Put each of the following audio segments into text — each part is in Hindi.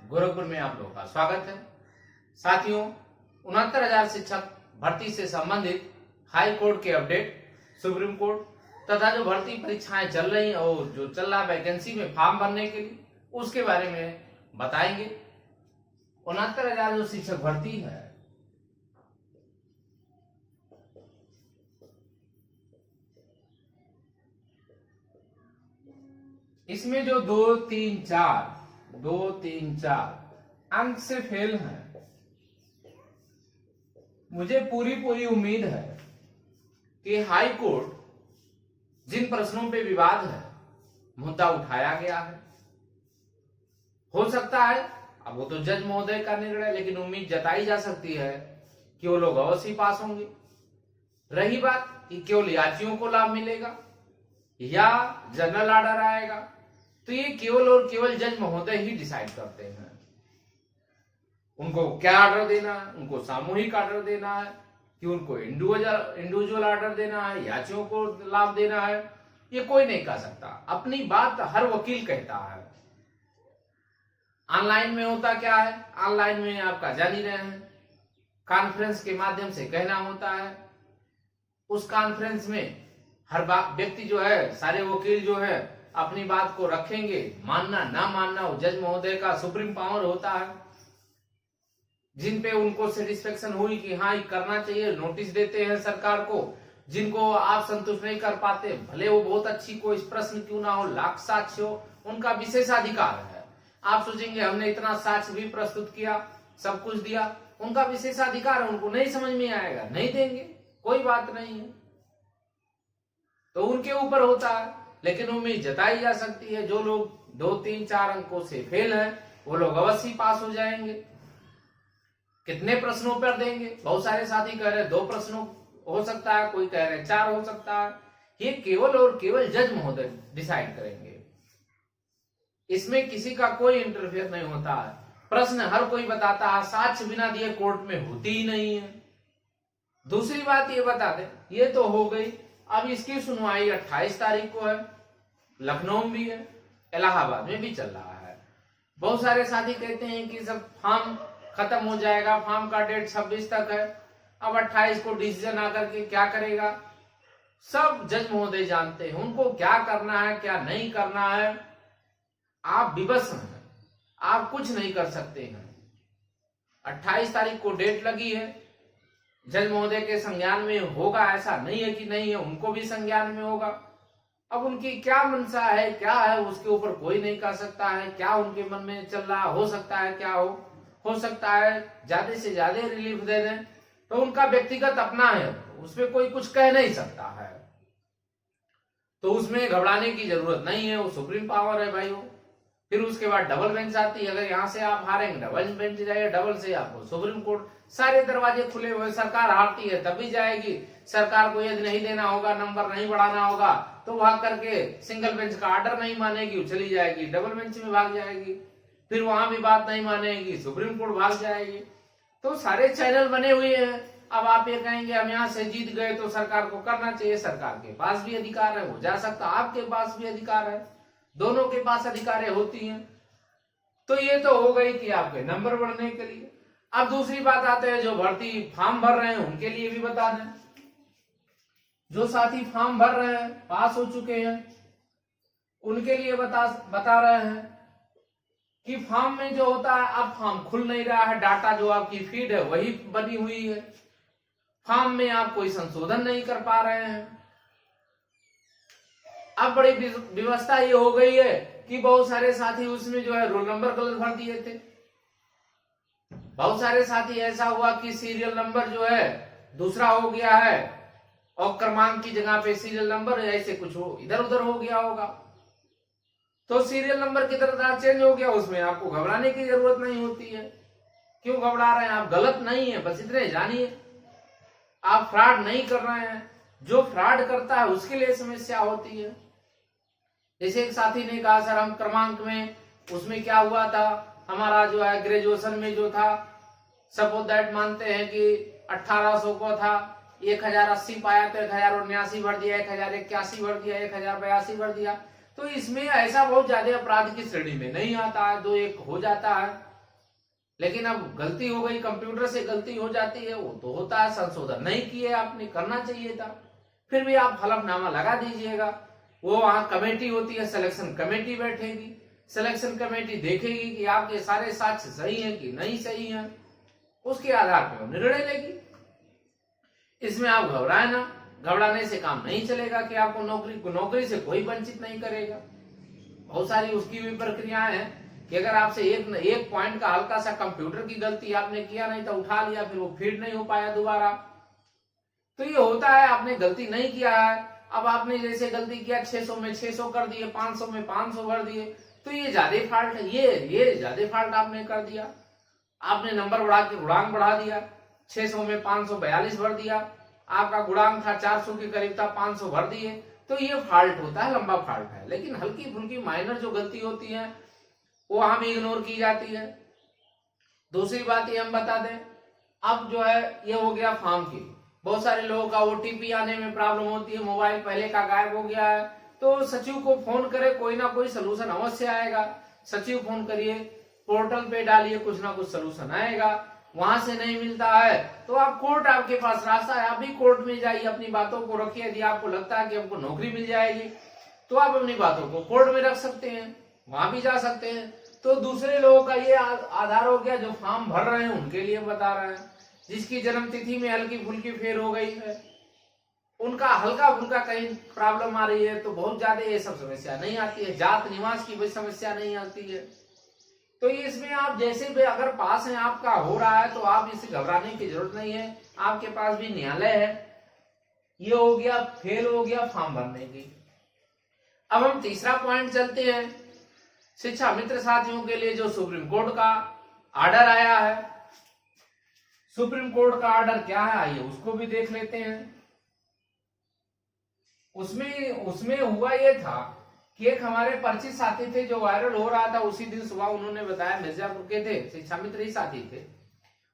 गोरखपुर में आप लोगों का स्वागत है। साथियों, 69,000 शिक्षक भर्ती से संबंधित हाई कोर्ट के अपडेट, सुप्रीम कोर्ट तथा जो भर्ती परीक्षाएं चल रही और जो चल रहा वैकेंसी में फॉर्म भरने के लिए, उसके बारे में बताएंगे। 69,000 जो शिक्षक भर्ती है, इसमें जो 2, 3, 4 अंक से फेल हैं, मुझे पूरी उम्मीद है कि हाई कोर्ट जिन प्रश्नों पे विवाद है, मुद्दा उठाया गया है, हो सकता है, अब वो तो जज महोदय का निर्णय, लेकिन उम्मीद जताई जा सकती है कि वो लोग अवश्य पास होंगे। रही बात कि केवल याचियों को लाभ मिलेगा या जनरल ऑर्डर आएगा, तो ये केवल और केवल जज महोदय ही डिसाइड करते हैं। उनको क्या ऑर्डर देना है, उनको सामूहिक ऑर्डर देना है कि उनको इंडिविजुअल ऑर्डर देना है, याचियों को लाभ देना है, ये कोई नहीं कह सकता। अपनी बात हर वकील कहता है। ऑनलाइन में होता क्या है, ऑनलाइन में आपका जान ही रहे हैं, कॉन्फ्रेंस के माध्यम से कहना होता है। उस कॉन्फ्रेंस में हर व्यक्ति जो है, सारे वकील जो है, अपनी बात को रखेंगे। मानना ना मानना वो जज महोदय का सुप्रीम पावर होता है। जिन पे उनको सेटिस्फेक्शन हुई कि हाँ ये करना चाहिए, नोटिस देते हैं सरकार को। जिनको आप संतुष्ट नहीं कर पाते, भले वो बहुत अच्छी कोई प्रश्न क्यों ना हो, लाख साक्ष्य हो, उनका विशेषाधिकार है। आप सोचेंगे हमने इतना साक्ष्य भी प्रस्तुत किया, सब कुछ दिया, उनका विशेषाधिकार है, उनको नहीं समझ में आएगा, नहीं देंगे, कोई बात नहीं है, तो उनके ऊपर होता है। लेकिन उम्मीद जताई जा सकती है जो लोग 2, 3, 4 अंकों से फेल हैं, वो लोग अवश्य पास हो जाएंगे। कितने प्रश्नों पर देंगे? बहुत सारे साथी कह रहे हैं 2 प्रश्नों हो सकता है, कोई कह रहे हैं 4 हो सकता है। ये केवल और केवल जज महोदय डिसाइड करेंगे। इसमें किसी का कोई इंटरफेयर नहीं होता है। प्रश्न हर कोई बताता है, साक्ष्य बिना दिए कोर्ट में होती ही नहीं है। दूसरी बात ये बता दें, ये तो हो गई। अब इसकी सुनवाई 28 तारीख को है, लखनऊ में भी है, इलाहाबाद में भी चल रहा है। बहुत सारे साथी कहते हैं कि सब फॉर्म खत्म हो जाएगा, फॉर्म का डेट 26 तक है, अब 28 को डिसीजन आकर के क्या करेगा, सब जज महोदय जानते हैं। उनको क्या करना है, क्या नहीं करना है, आप विवश हैं, आप कुछ नहीं कर सकते हैं। 28 तारीख को डेट लगी है, जज महोदय के संज्ञान में होगा, ऐसा नहीं है कि नहीं है, उनको भी संज्ञान में होगा। अब उनकी क्या मंशा है, क्या है, उसके ऊपर कोई नहीं कह सकता है। क्या उनके मन में चल रहा, हो सकता है क्या हो सकता है ज्यादा से ज्यादा रिलीफ दे दें, तो उनका व्यक्तिगत अपना है, उसमें कोई कुछ कह नहीं सकता है, तो उसमें घबराने की जरूरत नहीं है। वो सुप्रीम पावर है भाई। फिर उसके बाद डबल बेंच आती है। अगर यहाँ से आप हारेंगे, डबल बेंच जाएगा, डबल से आपको सुप्रीम कोर्ट। सारे दरवाजे खुले हुए। सरकार हारती है तभी जाएगी। सरकार को यदि नहीं देना होगा, नंबर नहीं बढ़ाना होगा, तो वहां करके सिंगल बेंच का ऑर्डर नहीं मानेगी, वो चली जाएगी, डबल बेंच में भाग जाएगी। फिर वहां भी बात नहीं मानेगी, सुप्रीम कोर्ट भाग जाएगी। तो सारे चैनल बने हुए हैं। अब आप ये कहेंगे हम यहाँ से जीत गए तो सरकार को करना चाहिए। सरकार के पास भी अधिकार है, हो जा सकता, आपके पास भी अधिकार है, दोनों के पास अधिकारें होती हैं। तो ये तो हो गई कि आपके नंबर बढ़ने के लिए। अब दूसरी बात आते हैं जो भर्ती फॉर्म भर रहे हैं, उनके लिए भी बता दें। जो साथी फॉर्म भर रहे हैं, पास हो चुके हैं, उनके लिए बता रहे हैं कि फॉर्म में जो होता है, अब फॉर्म खुल नहीं रहा है, डाटा जो आपकी फीड है वही बनी हुई है, फॉर्म में आप कोई संशोधन नहीं कर पा रहे हैं। अब बड़ी व्यवस्था ये हो गई है कि बहुत सारे साथी उसमें जो है रोल नंबर गलत भर दिए थे। बहुत सारे साथी ऐसा हुआ कि सीरियल नंबर जो है दूसरा हो गया है और क्रमांक की जगह पे सीरियल नंबर ऐसे कुछ इधर उधर हो गया होगा, तो सीरियल नंबर की तरह चेंज हो गया। उसमें आपको घबराने की जरूरत नहीं होती है। क्यों घबरा रहे हैं आप? गलत नहीं है, बस इतने जानिए आप फ्रॉड नहीं कर रहे हैं। जो फ्रॉड करता है उसके लिए समस्या होती है। जैसे एक साथी ने कहा सर हम क्रमांक में, उसमें क्या हुआ था, हमारा जो है ग्रेजुएशन में जो था, सपोज दैट मानते हैं कि 1800 को था, 1080 पाया तो 1079 भर दिया, 1081 भर दिया, 1082 भर दिया। तो इसमें ऐसा बहुत ज्यादा अपराध की श्रेणी में नहीं आता है, 2-1 हो जाता है। लेकिन अब गलती हो गई, कंप्यूटर से गलती हो जाती है, वो तो होता है, संशोधन नहीं किए आपने, करना चाहिए था, फिर भी आप हलफनामा लगा दीजिएगा। वो वहां कमेटी होती है, सिलेक्शन कमेटी बैठेगी, सिलेक्शन कमेटी देखेगी कि आपके सारे साक्ष्य सही हैं कि नहीं सही हैं, उसके आधार पर निर्णय लेगी। इसमें आप घबराए ना, घबराने से काम नहीं चलेगा कि आपको नौकरी से कोई वंचित नहीं करेगा। बहुत सारी उसकी भी प्रक्रियाएं हैं कि अगर आपसे एक पॉइंट का हल्का सा कंप्यूटर की गलती आपने किया नहीं तो उठा लिया, फिर वो फीड नहीं हो पाया दोबारा, तो ये होता है। आपने गलती नहीं किया है, अब आपने जैसे गलती किया 600 में 600 कर दिए, 500 में 500 भर दिए, तो ये ज्यादा फॉल्ट है, ये ज्यादा फॉल्ट आपने कर दिया। आपने नंबर बढ़ा के गुणांक बढ़ा दिया, 600 में 542 भर दिया, आपका गुणांक था 400 के करीब था, 500 भर दिए, तो ये फॉल्ट होता है, लंबा फॉल्ट है। लेकिन हल्की फुल्की माइनर जो गलती होती है वो वहां भी इग्नोर की जाती है। दूसरी बात ये हम बता दें, अब जो है ये हो गया फॉर्म की, बहुत सारे लोगों का ओटीपी आने में प्रॉब्लम होती है, मोबाइल पहले का गायब हो गया है, तो सचिव को फोन करे, कोई ना कोई सोल्यूशन अवश्य आएगा। सचिव फोन करिए, पोर्टल पे डालिए, कुछ ना कुछ सोल्यूशन आएगा। वहां से नहीं मिलता है तो आप कोर्ट, आपके पास रास्ता है, आप भी कोर्ट में जाइए, अपनी बातों को रखिए। यदि आपको लगता है कि हमको नौकरी मिल जाएगी तो आप अपनी बातों को कोर्ट में रख सकते हैं, वहां भी जा सकते हैं। तो दूसरे लोगों का ये आधार हो गया, जो फॉर्म भर रहे हैं उनके लिए बता रहे हैं, जिसकी जन्म तिथि में हल्की फुल्की फेर हो गई है, उनका हल्का फुल्का कहीं प्रॉब्लम आ रही है, तो बहुत ज्यादा ये सब समस्या नहीं आती है। जात निवास की कोई समस्या नहीं आती है। तो इसमें आप जैसे भी अगर पास है, आपका हो रहा है, तो आप इसे घबराने की जरूरत नहीं है, आपके पास भी न्यायालय है। ये हो गया, फेल हो गया फॉर्म भरने की। अब हम तीसरा पॉइंट चलते हैं, शिक्षा मित्र साथियों के लिए जो सुप्रीम कोर्ट का ऑर्डर आया है। सुप्रीम कोर्ट का ऑर्डर क्या है, आइए उसको भी देख लेते हैं। उसमें हुआ ये था कि एक हमारे परिचित साथी थे जो वायरल हो रहा था, उसी दिन सुबह उन्होंने बताया, मिर्जापुर के थे, शिक्षा मित्र ही साथी थे।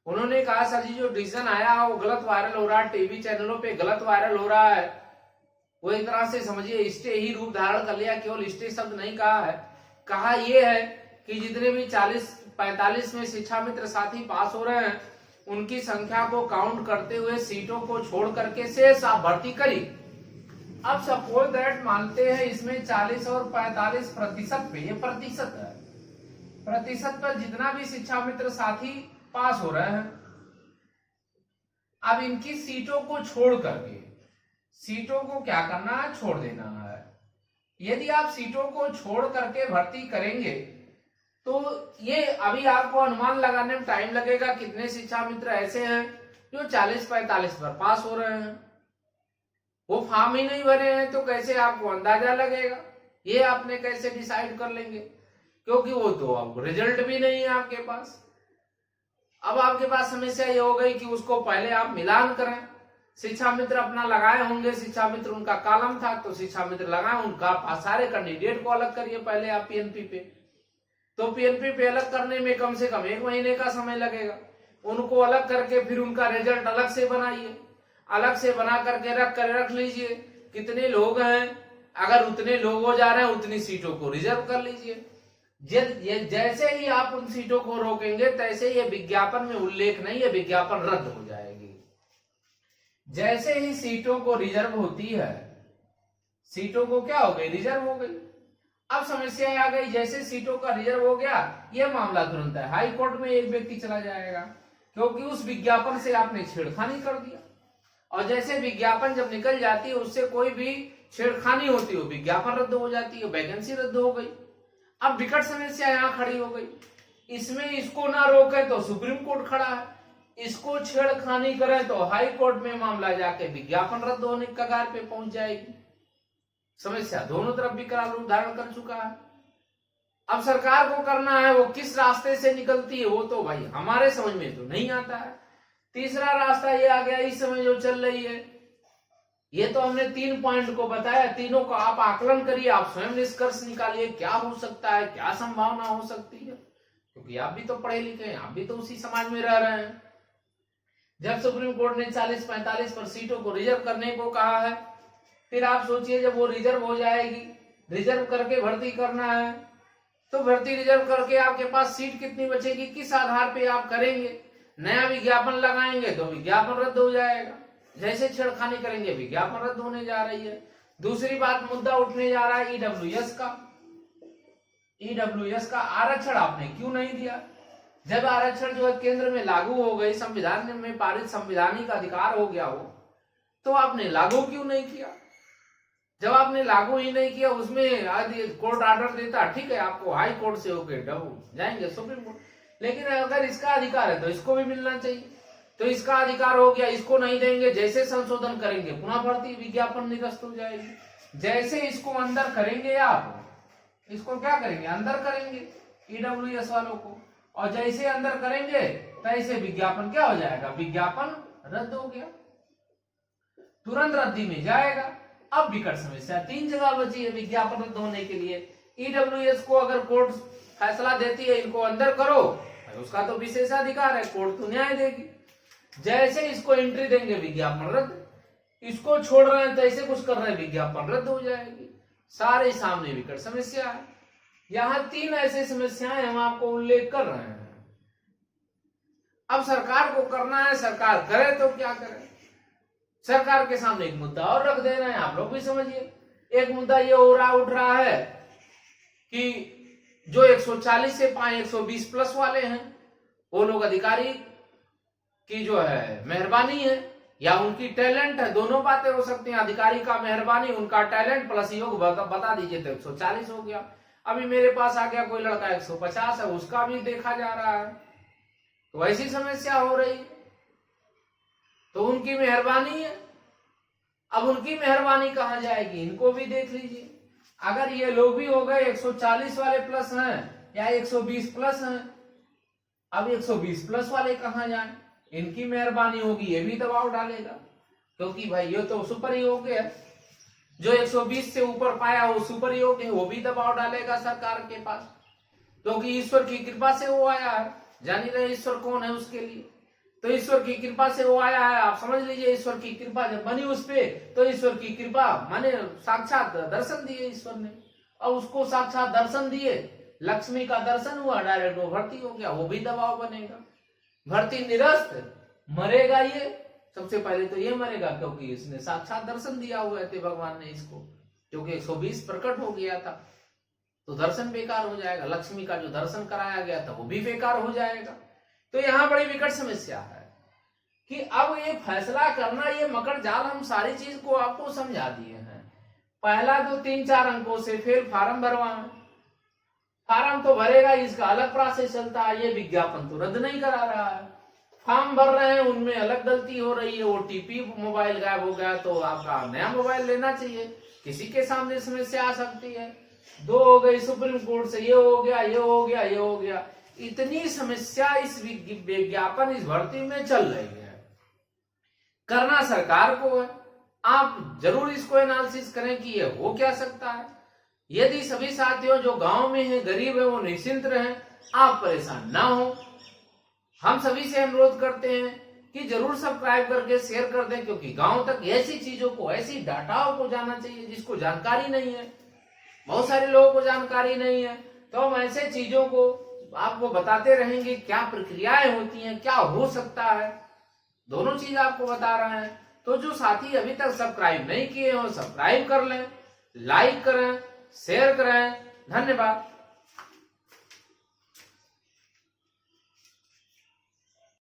उन्होंने कहा सर जी जो डिसीजन आया है वो गलत वायरल हो रहा है, टीवी चैनलों पे गलत वायरल हो रहा है। वो एक तरह से समझिए स्टे ही रूप धारण कर लिया, केवल स्टे शब्द नहीं कहा है, कहा यह है कि जितने भी 40-45 में शिक्षा मित्र साथी पास हो रहे हैं उनकी संख्या को काउंट करते हुए सीटों को छोड़ करके शेष आप भर्ती करिए। अब सपोज दैट मानते हैं इसमें 40 और 45% पे, ये प्रतिशत है, प्रतिशत पर जितना भी शिक्षा मित्र साथी पास हो रहे हैं, अब इनकी सीटों को छोड़ करके, सीटों को क्या करना है, छोड़ देना है। यदि आप सीटों को छोड़ करके भर्ती करेंगे तो ये अभी आपको अनुमान लगाने में टाइम लगेगा कितने शिक्षा मित्र ऐसे हैं जो 40-45 पर पास हो रहे हैं। वो फॉर्म ही नहीं भरे हैं तो कैसे आपको अंदाजा लगेगा, ये आपने कैसे डिसाइड कर लेंगे, क्योंकि वो तो अब रिजल्ट भी नहीं है आपके पास। अब आपके पास समस्या ये हो गई कि उसको पहले आप मिलान करें। शिक्षा मित्र अपना लगाए होंगे, शिक्षा मित्र उनका कॉलम था तो शिक्षा मित्र लगाए, उनका सारे कैंडिडेट को अलग करिए पहले आप पीएनपी पे, तो पीएनपी पे अलग करने में कम से कम 1 महीने का समय लगेगा। उनको अलग करके फिर उनका रिजल्ट अलग से बनाइए, अलग से बना करके रख लीजिए कितने लोग हैं, अगर उतने लोग हो जा रहे हैं उतनी सीटों को रिजर्व कर लीजिए। जैसे ही आप उन सीटों को रोकेंगे तैसे ये विज्ञापन में उल्लेख नहीं है, विज्ञापन रद्द हो जाएगी। जैसे ही सीटों को रिजर्व होती है, सीटों को क्या हो गई, रिजर्व हो गई। अब समस्या आ गई, जैसे सीटों का रिजर्व हो गया ये मामला तुरंत है हाई कोर्ट में एक व्यक्ति चला जाएगा, क्योंकि उस विज्ञापन से आपने छेड़खानी कर दिया। और जैसे विज्ञापन जब निकल जाती है उससे कोई भी छेड़खानी होती है, विज्ञापन रद्द हो जाती है, वैकेंसी रद्द हो गई। अब विकट समस्या यहाँ खड़ी हो गई, इसमें इसको ना रोके तो सुप्रीम कोर्ट खड़ा है, इसको छेड़खानी करे तो हाई कोर्ट में मामला जाके विज्ञापन रद्द होने के कगार पे पहुंच जाएगी। समस्या दोनों तरफ विकराल रूप धारण कर चुका है। अब सरकार को करना है, वो किस रास्ते से निकलती है वो तो भाई हमारे समझ में तो नहीं आता है। तीसरा रास्ता ये आ गया इस समय जो चल रही है, ये तो हमने 3 पॉइंट को बताया, तीनों को आप आकलन करिए, आप स्वयं निष्कर्ष निकालिए क्या हो सकता है, क्या संभावना हो सकती है, क्योंकि आप भी तो पढ़े लिखे हैं, आप भी तो उसी समाज में रह रहे हैं। जब सुप्रीम कोर्ट ने 40-45 पर सीटों को रिजर्व करने को कहा है, फिर आप सोचिए जब वो रिजर्व हो जाएगी, रिजर्व करके भर्ती करना है तो भर्ती रिजर्व करके आपके पास सीट कितनी बचेगी, किस आधार पे आप करेंगे। नया विज्ञापन लगाएंगे तो विज्ञापन रद्द हो जाएगा, जैसे छेड़खानी करेंगे विज्ञापन रद्द होने जा रही है। दूसरी बात, मुद्दा उठने जा रहा है ईडब्ल्यूएस का। ईडब्ल्यूएस का आरक्षण आपने क्यों नहीं दिया? जब आरक्षण जो है केंद्र में लागू हो गई, संविधान में पारित संवैधानिक अधिकार हो गया हो, तो आपने लागू क्यों नहीं किया? जब आपने लागू ही नहीं किया, उसमें कोर्ट ऑर्डर देता, ठीक है, आपको हाई कोर्ट से होके जाएंगे सुप्रीम कोर्ट, लेकिन अगर इसका अधिकार है तो इसको भी मिलना चाहिए। तो इसका अधिकार हो गया, इसको नहीं देंगे, जैसे संशोधन करेंगे पुनः भर्ती विज्ञापन निरस्त हो जाएगी। जैसे इसको अंदर करेंगे, आप इसको क्या करेंगे, अंदर करेंगे ईडब्ल्यूएस वालों को, और जैसे अंदर करेंगे तैसे विज्ञापन क्या हो जाएगा, विज्ञापन रद्द हो गया, तुरंत रद्दी में जाएगा। अब विकट समस्या 3 जगह बची है विज्ञापन रद्द होने के लिए। ईडब्ल्यूएस को अगर कोर्ट फैसला देती है इनको अंदर करो, उसका तो विशेषाधिकार है, कोर्ट तो न्याय देगी। जैसे इसको एंट्री देंगे विज्ञापन रद्द, इसको छोड़ रहे हैं तैसे कुछ कर रहे हैं विज्ञापन रद्द हो जाएगी। सारे सामने विकट समस्या है। यहाँ 3 ऐसे समस्याएं हम आपको उल्लेख कर रहे हैं। अब सरकार को करना है, सरकार करे तो क्या करे। सरकार के सामने एक मुद्दा और रख दे रहे हैं, आप लोग भी समझिए। एक मुद्दा ये उठ रहा है कि जो 140 से 120 प्लस वाले हैं, वो लोग अधिकारी की जो है मेहरबानी है या उनकी टैलेंट है, दोनों बातें हो सकती हैं। अधिकारी का मेहरबानी, उनका टैलेंट प्लस योग बता दीजिए तो 140 हो गया। अभी मेरे पास आ गया कोई लड़का 150 है, उसका भी देखा जा रहा है, तो ऐसी समस्या हो रही है। तो उनकी मेहरबानी है, अब उनकी मेहरबानी कहाँ जाएगी, इनको भी देख लीजिए। अगर ये लोग भी हो गए 140 वाले प्लस हैं या 120 प्लस हैं, अब 120 प्लस वाले कहाँ जाएं, इनकी मेहरबानी होगी, ये भी दबाव डालेगा, क्योंकि भाई ये तो सुपर योग है। जो 120 से ऊपर पाया वो सुपर योग है, वो भी दबाव डालेगा सरकार के पास, क्योंकि ईश्वर की कृपा से वो आया है। जान ही रहे ईश्वर कौन है उसके लिए, तो ईश्वर की कृपा से वो आया है। आप समझ लीजिए, ईश्वर की कृपा जब बनी उस पे, तो ईश्वर की कृपा माने साक्षात दर्शन दिए ईश्वर ने, और उसको साक्षात दर्शन दिए, लक्ष्मी का दर्शन हुआ, डायरेक्ट वो भर्ती हो गया, वो भी दबाव बनेगा। भर्ती निरस्त, मरेगा ये, सबसे पहले तो ये मरेगा, क्योंकि इसने साक्षात दर्शन दिया हुआ थे भगवान ने इसको, क्योंकि 120 प्रकट हो गया था, तो दर्शन बेकार हो जाएगा। लक्ष्मी का जो दर्शन कराया गया था वो भी बेकार हो जाएगा। तो यहाँ बड़ी विकट समस्या है कि अब ये फैसला करना, ये मकर जाल, हम सारी चीज को आपको समझा दिए हैं। पहला तो 3-4 अंकों से फिर फार्म भरवाना, फार्म तो भरेगा, इसका अलग प्रोसेस चलता है। ये विज्ञापन तो रद्द नहीं करा रहा है, फॉर्म भर रहे हैं, उनमें अलग गलती हो रही है, ओटीपी मोबाइल गायब हो गया तो आपका नया मोबाइल लेना चाहिए, किसी के सामने समस्या आ सकती है। 2 हो गई सुप्रीम कोर्ट से, ये हो गया, ये हो गया, ये हो गया। इतनी समस्या इस विज्ञापन, इस भर्ती में चल रही है। करना सरकार को है, आप जरूर इसको एनालिसिस करें कि ये हो क्या सकता है। यदि सभी साथियों जो गांव में हैं, गरीब है, वो निश्चिंत रहें, आप परेशान ना हो। हम सभी से अनुरोध करते हैं कि जरूर सब्सक्राइब करके शेयर कर दें, क्योंकि गांव तक ऐसी चीजों को, ऐसी डाटाओं को जाना चाहिए जिसको जानकारी नहीं है। बहुत सारे लोगों को जानकारी नहीं है, तो हम ऐसे चीजों को आपको बताते रहेंगे, क्या प्रक्रियाएं होती हैं, क्या हो सकता है, दोनों चीज आपको बता रहे हैं। तो जो साथी अभी तक सब्सक्राइब नहीं किए हो, सब्सक्राइब कर लें, लाइक करें, शेयर करें। धन्यवाद।